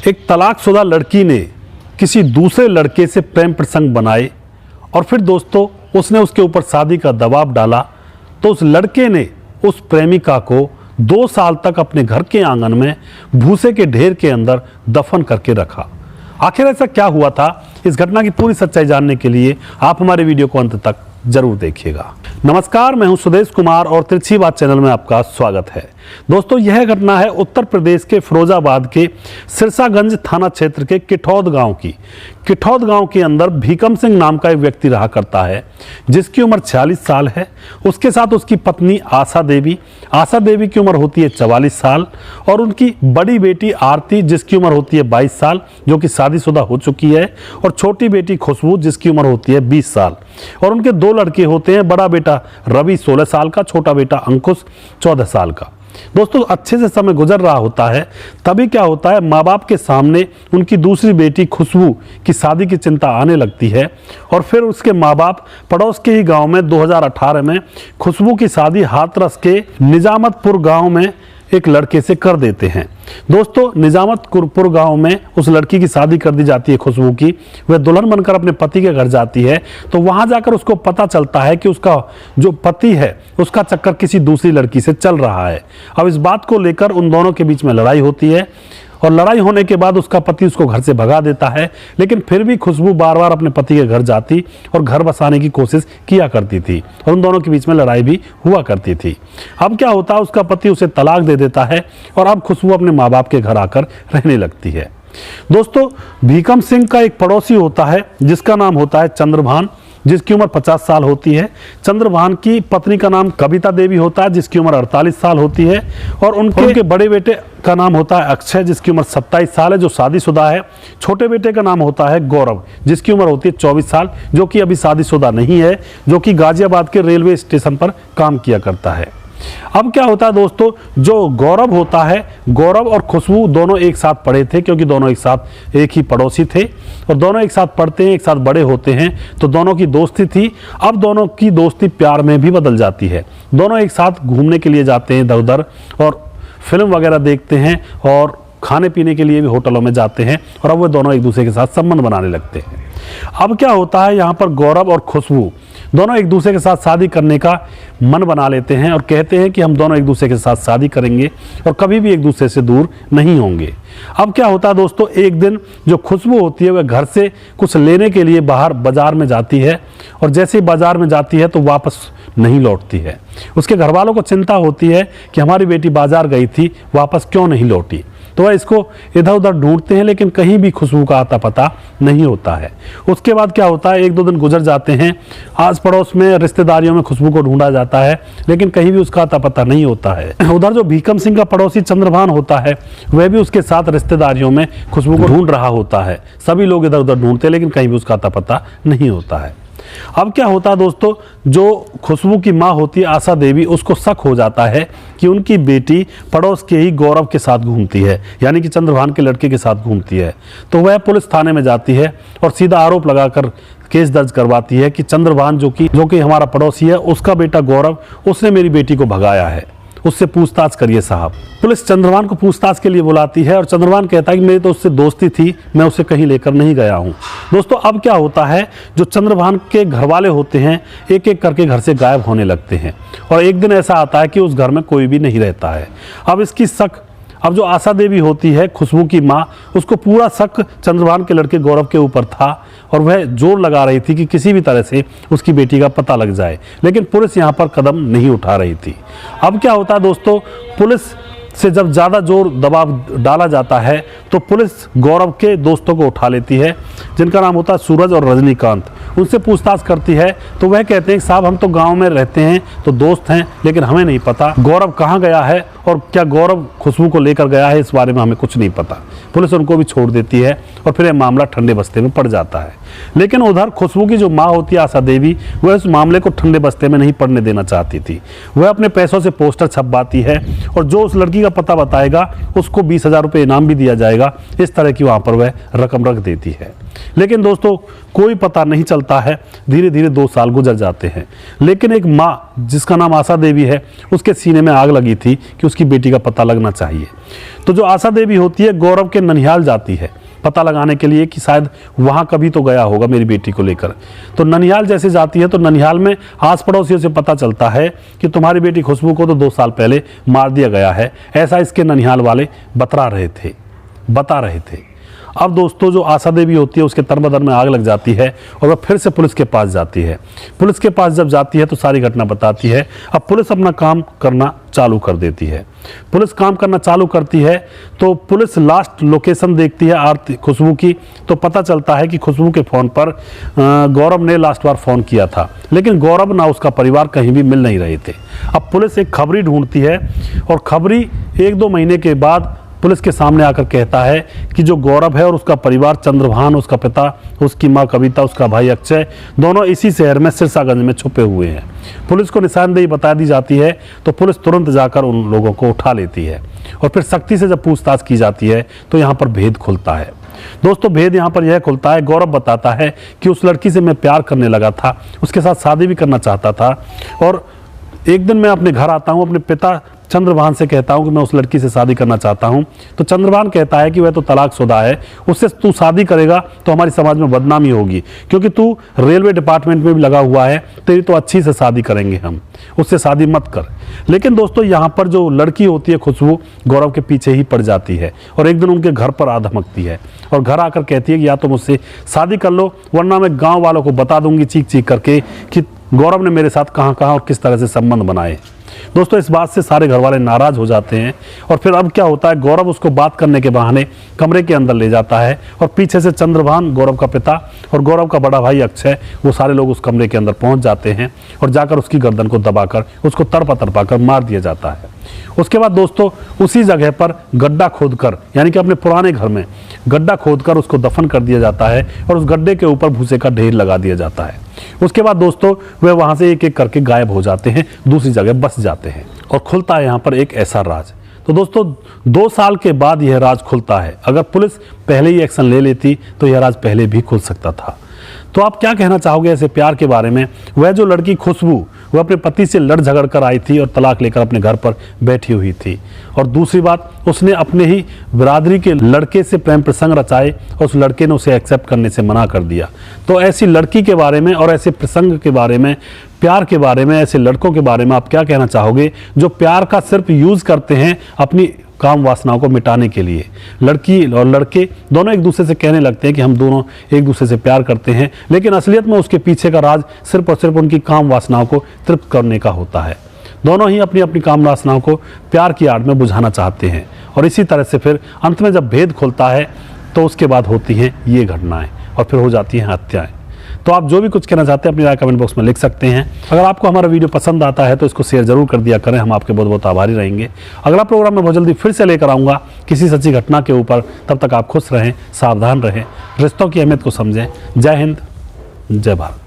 एक तलाकशुदा लड़की ने किसी दूसरे लड़के से प्रेम प्रसंग बनाए और फिर दोस्तों उसने उसके ऊपर शादी का दबाव डाला, तो उस लड़के ने उस प्रेमिका को 2 साल तक अपने घर के आंगन में भूसे के ढेर के अंदर दफन करके रखा। आखिर ऐसा क्या हुआ था, इस घटना की पूरी सच्चाई जानने के लिए आप हमारे वीडियो को अंत तक जरूर देखिएगा। नमस्कार, मैं हूं सुदेश कुमार और तिरछी बात चैनल में आपका स्वागत है। दोस्तों, यह घटना है उत्तर प्रदेश के फिरोजाबाद के सिरसागंज थाना क्षेत्र के किठौद गांव की। किठौद गांव के अंदर भीकम सिंह नाम का एक व्यक्ति रहा करता है जिसकी उम्र 46 साल है। उसके साथ उसकी पत्नी आशा देवी की उम्र होती है 44 साल और उनकी बड़ी बेटी आरती जिसकी उम्र होती है 22 साल जो कि शादीशुदा हो चुकी है, और छोटी बेटी खुशबू जिसकी उम्र होती है 20 साल। और उनके 2 लड़के होते हैं, बड़ा बेटा रवि 16 साल का, छोटा बेटा अंकुश 14 साल का। दोस्तों, अच्छे से समय गुजर रहा होता है, तभी क्या होता है, माँ बाप के सामने उनकी दूसरी बेटी खुशबू की शादी की चिंता आने लगती है और फिर उसके माँ बाप पड़ोस के ही गांव में 2018 में खुशबू की शादी हाथरस के निजामतपुर गांव में एक लड़के से कर देते हैं। दोस्तों, निजामतपुर गांव में उस लड़की की शादी कर दी जाती है खुशबू की। वह दुल्हन बनकर अपने पति के घर जाती है, तो वहां जाकर उसको पता चलता है कि उसका जो पति है उसका चक्कर किसी दूसरी लड़की से चल रहा है। अब इस बात को लेकर उन दोनों के बीच में लड़ाई होती है और लड़ाई होने के बाद उसका पति उसको घर से भगा देता है, लेकिन फिर भी खुशबू बार बार अपने पति के घर जाती और घर बसाने की कोशिश किया करती थी और उन दोनों के बीच में लड़ाई भी हुआ करती थी। अब क्या होता है, उसका पति उसे तलाक दे देता है और अब खुशबू अपने माँ बाप के घर आकर रहने लगती है। दोस्तों, भीकम सिंह का एक पड़ोसी होता है जिसका नाम होता है चंद्रभान, जिसकी उम्र 50 साल होती है। चंद्रभान की पत्नी का नाम कविता देवी होता है जिसकी उम्र 48 साल होती है, और उनके बड़े बेटे का नाम होता है अक्षय जिसकी उम्र 27 साल है जो शादीशुदा है। छोटे बेटे का नाम होता है गौरव जिसकी उम्र होती है 24 साल जो कि अभी शादीशुदा नहीं है, जो कि गाजियाबाद के रेलवे स्टेशन पर काम किया करता है। अब क्या होता है दोस्तों, जो गौरव होता है, गौरव और खुशबू दोनों एक साथ पढ़े थे क्योंकि दोनों एक साथ एक ही पड़ोसी थे और दोनों एक साथ पढ़ते हैं, एक साथ बड़े होते हैं, तो दोनों की दोस्ती थी। अब दोनों की दोस्ती प्यार में भी बदल जाती है। दोनों एक साथ घूमने के लिए जाते हैं इधर उधर और फिल्म वगैरह देखते हैं और खाने पीने के लिए भी होटलों में जाते हैं और अब वो दोनों एक दूसरे के साथ संबंध बनाने लगते हैं। अब क्या होता है, यहाँ पर गौरव और खुशबू दोनों एक दूसरे के साथ शादी करने का मन बना लेते हैं और कहते हैं कि हम दोनों एक दूसरे के साथ शादी करेंगे और कभी भी एक दूसरे से दूर नहीं होंगे। अब क्या होता है दोस्तों, एक दिन जो खुशबू होती है वह घर से कुछ लेने के लिए बाहर बाजार में जाती है और जैसे ही बाजार में जाती है तो वापस नहीं लौटती है। उसके घर वालों को चिंता होती है कि हमारी बेटी बाजार गई थी, वापस क्यों नहीं लौटी, तो वह इसको इधर उधर ढूंढते हैं लेकिन कहीं भी खुशबू का आता पता नहीं होता है। उसके बाद क्या होता है, 1-2 दिन गुजर जाते हैं, आस पड़ोस में रिश्तेदारियों में खुशबू को ढूंढा जाता है लेकिन कहीं भी उसका आता पता नहीं होता है। उधर जो भीकम सिंह का पड़ोसी चंद्रभान होता है वह भी उसके साथ रिश्तेदारियों में खुशबू को ढूंढ रहा होता है। सभी लोग इधर उधर ढूंढते हैं लेकिन कहीं भी उसका आता पता नहीं होता है। अब क्या होता है दोस्तों, जो खुशबू की माँ होती है आशा देवी, उसको शक हो जाता है कि उनकी बेटी पड़ोस के ही गौरव के साथ घूमती है, यानी कि चंद्रभान के लड़के के साथ घूमती है। तो वह पुलिस थाने में जाती है और सीधा आरोप लगाकर केस दर्ज करवाती है कि चंद्रभान जो कि हमारा पड़ोसी है, उसका बेटा गौरव, उसने मेरी बेटी को भगाया है, उससे पूछताछ करिए साहब। पुलिस चंद्रभान को पूछताछ के लिए बुलाती है और चंद्रभान कहता है कि मेरी तो उससे दोस्ती थी, मैं उसे कहीं लेकर नहीं गया हूँ। दोस्तों, अब क्या होता है, जो चंद्रभान के घर वाले होते हैं एक एक करके घर से गायब होने लगते हैं और एक दिन ऐसा आता है कि उस घर में कोई भी नहीं रहता है। अब जो आशा देवी होती है खुशबू की माँ, उसको पूरा शक चंद्रभान के लड़के गौरव के ऊपर था और वह जोर लगा रही थी कि किसी भी तरह से उसकी बेटी का पता लग जाए, लेकिन पुलिस यहाँ पर कदम नहीं उठा रही थी। अब क्या होता है दोस्तों, पुलिस से जब ज़्यादा जोर दबाव डाला जाता है तो पुलिस गौरव के दोस्तों को उठा लेती है जिनका नाम होता है सूरज और रजनीकांत। उनसे पूछताछ करती है तो वह कहते हैं कि साहब हम तो गांव में रहते हैं, तो दोस्त हैं, लेकिन हमें नहीं पता गौरव कहाँ गया है और क्या गौरव खुशबू को लेकर गया है, इस बारे में हमें कुछ नहीं पता। पुलिस उनको भी छोड़ देती है और फिर यह मामला ठंडे बस्ते में पड़ जाता है। लेकिन उधर खुशबू की जो माँ होती है आशा देवी, वह उस मामले को ठंडे बस्ते में नहीं पड़ने देना चाहती थी। वह अपने पैसों से पोस्टर छपवाती है और जो उस लड़की लड़की का पता बताएगा उसको 20,000 रुपये इनाम भी दिया जाएगा। इस तरह की वहाँ पर वह रकम रख देती है। लेकिन दोस्तों कोई पता नहीं चलता है, धीरे धीरे 2 साल गुजर जाते हैं। लेकिन एक माँ जिसका नाम आशा देवी है, उसके सीने में आग लगी थी कि उसकी बेटी का पता लगना चाहिए। तो जो आशा देवी होती है गौरव के ननिहाल जाती है पता लगाने के लिए कि शायद वहाँ कभी तो गया होगा मेरी बेटी को लेकर। तो ननिहाल जैसे जाती है तो ननिहाल में आस पड़ोसियों से पता चलता है कि तुम्हारी बेटी खुशबू को तो 2 साल पहले मार दिया गया है, ऐसा इसके ननिहाल वाले बता रहे थे। अब दोस्तों जो आशा देवी होती है उसके तन बदन में आग लग जाती है और वह फिर से पुलिस के पास जाती है। पुलिस के पास जब जाती है तो सारी घटना बताती है। अब पुलिस अपना काम करना चालू कर देती है। पुलिस काम करना चालू करती है तो पुलिस लास्ट लोकेशन देखती है आरती खुशबू की, तो पता चलता है कि खुशबू के फ़ोन पर गौरव ने लास्ट बार फ़ोन किया था, लेकिन गौरव ना उसका परिवार कहीं भी मिल नहीं रहे थे। अब पुलिस एक खबरी ढूंढती है और खबरी 1-2 महीने के बाद पुलिस के सामने आकर कहता है कि जो गौरव है और उसका परिवार चंद्रभान, उसका पिता, उसकी माँ कविता, उसका भाई अक्षय, दोनों इसी शहर में सिरसागंज में छुपे हुए हैं। पुलिस को निशानदेही बता दी जाती है तो पुलिस तुरंत जाकर उन लोगों को उठा लेती है और फिर सख्ती से जब पूछताछ की जाती है तो यहाँ पर भेद खुलता है। दोस्तों भेद यहाँ पर यह खुलता है, गौरव बताता है कि उस लड़की से मैं प्यार करने लगा था, उसके साथ शादी भी करना चाहता था और एक दिन मैं अपने घर आता हूँ, अपने पिता चंद्रभान से कहता हूं कि मैं उस लड़की से शादी करना चाहता हूं। तो चंद्रभान कहता है कि वह तो तलाकशुदा है, उससे तू शादी करेगा तो हमारी समाज में बदनामी होगी, क्योंकि तू रेलवे डिपार्टमेंट में भी लगा हुआ है, तेरी तो अच्छी से शादी करेंगे हम, उससे शादी मत कर। लेकिन दोस्तों यहाँ पर जो लड़की होती है खुशबू गौरव के पीछे ही पड़ जाती है और एक दिन उनके घर पर आ धमकती है और घर आकर कहती है कि या तो मुझसे शादी कर लो वरना मैं गाँव वालों को बता दूंगी चीख चीख करके कि गौरव ने मेरे साथ कहाँ कहाँ और किस तरह से संबंध बनाए। दोस्तों इस बात से सारे घर वाले नाराज हो जाते हैं और फिर अब क्या होता है, गौरव उसको बात करने के बहाने कमरे के अंदर ले जाता है और पीछे से चंद्रभान, गौरव का पिता और गौरव का बड़ा भाई अक्षय, वो सारे लोग उस कमरे के अंदर पहुंच जाते हैं और जाकर उसकी गर्दन को दबाकर उसको तड़पा कर मार दिया जाता है। उसके बाद दोस्तों उसी जगह पर गड्ढा खोदकर, यानी कि अपने पुराने घर में गड्ढा खोदकर उसको दफन कर दिया जाता है और उस गड्ढे के ऊपर भूसे का ढेर लगा दिया जाता है। उसके बाद दोस्तों वे वहां से एक एक करके गायब हो जाते हैं, दूसरी जगह बस जाते हैं और खुलता है यहाँ पर एक ऐसा राज। तो दोस्तों 2 साल के बाद यह राज खुलता है। अगर पुलिस पहले ही एक्शन ले लेती तो यह राज पहले भी खुल सकता था। तो आप क्या कहना चाहोगे ऐसे प्यार के बारे में? वह जो लड़की खुशबू वह अपने पति से लड़ झगड़ कर आई थी और तलाक लेकर अपने घर पर बैठी हुई थी, और दूसरी बात उसने अपने ही बिरादरी के लड़के से प्रेम प्रसंग रचाए और उस लड़के ने उसे एक्सेप्ट करने से मना कर दिया। तो ऐसी लड़की के बारे में और ऐसे प्रसंग के बारे में, प्यार के बारे में, ऐसे लड़कों के बारे में आप क्या कहना चाहोगे जो प्यार का सिर्फ यूज़ करते हैं अपनी काम वासनाओं को मिटाने के लिए? लड़की और लड़के दोनों एक दूसरे से कहने लगते हैं कि हम दोनों एक दूसरे से प्यार करते हैं, लेकिन असलियत में उसके पीछे का राज सिर्फ और सिर्फ उनकी काम वासनाओं को तृप्त करने का होता है। दोनों ही अपनी अपनी काम वासनाओं को प्यार की आड़ में बुझाना चाहते हैं और इसी तरह से फिर अंत में जब भेद खुलता है तो उसके बाद होती हैं ये घटनाएं और फिर हो जाती हैं हत्याएं। तो आप जो भी कुछ कहना चाहते हैं अपनी राय कमेंट बॉक्स में लिख सकते हैं। अगर आपको हमारा वीडियो पसंद आता है तो इसको शेयर जरूर कर दिया करें, हम आपके बहुत बहुत आभारी रहेंगे। अगला प्रोग्राम मैं बहुत जल्दी फिर से लेकर आऊँगा किसी सच्ची घटना के ऊपर। तब तक आप खुश रहें, सावधान रहें, रिश्तों की अहमियत को समझें। जय हिंद, जय भारत।